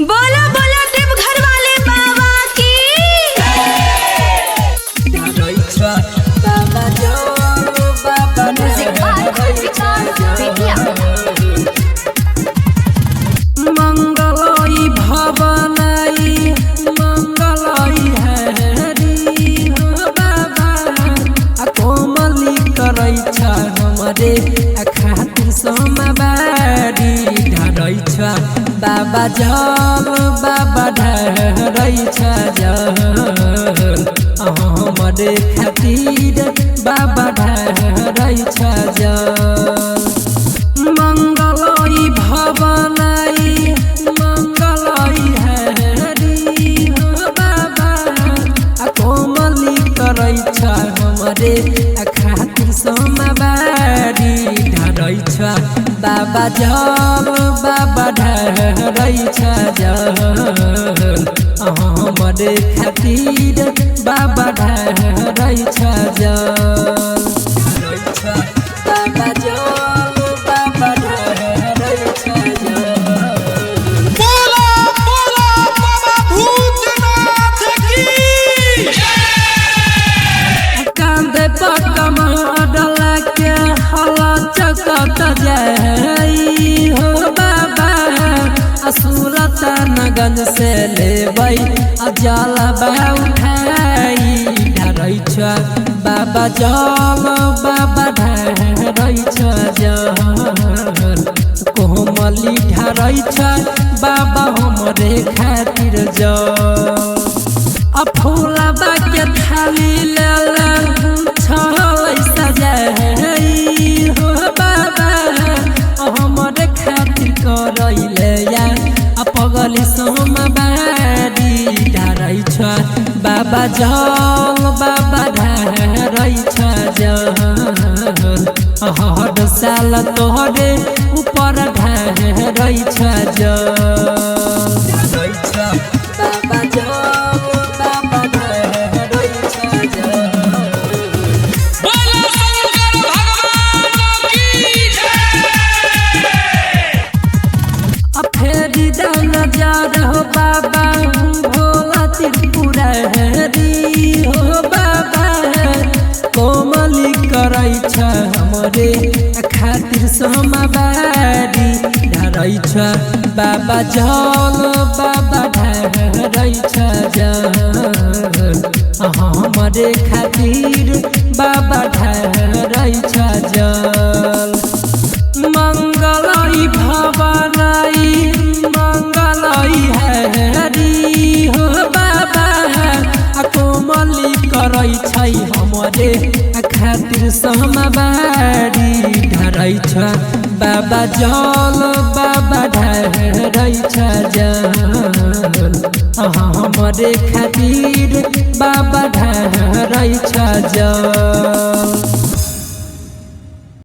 बोला बोला देवघर वाले बाबा की। मंगलई भवनई मंगलई हरि हो बाबा कोमली करै छ हमरे खातिर सोमवारी ढरै छ बाबा जल बाबा ढरै छ जल हमरे खातिर बाबा ढरै छ जल मंगलई भवनई मंगलई हरि हो बाबा कोमली करै छ हमरे खातिर सोमवारी ढरै छ बाबा जल बाबा ढरै छ जल हमरे खातिर बाबा ढरै छ जल बाबा जल बाबा ढरै छ जल। बोला बोला बाबा भूतनाथ की कांदे पकमडल के हला चकत जाई हो बाबा असुरत नगन से लेबै जल उठाई ढरै छ बाबा जल बाबा ढरै छ जल कोमली ढरै छ बाबा हमरे खातिर जल फूलबा के थाली छलै सजाई हो बाबा हमरे खातिर करैले या पगली सोमवारी ढरै छ बाबा जल बाबा ढरै छ जल हर साल तोहरे ऊपर ढरै छ जल बाबा जल बाबा ढरै छ जल। बोला शंकर भगवान की जय। फेरी नजर हो बाबा भोला त्रिपुरारी हो बाबा कोमली करै छ हमरे खातिर सोमवारी ढरै छ बाबा जल बाबा ढरै छ जल हमरे खातिर बाबा ढरै छ जल मंगलई भवनई मंगलई हरि हो बाबा कोमली करै छै हमरे खातिर सोमवारी ढरै छ बाबा जल बाबा ढरै छ जल हमरे खातिर बाबा ढरै छ जल।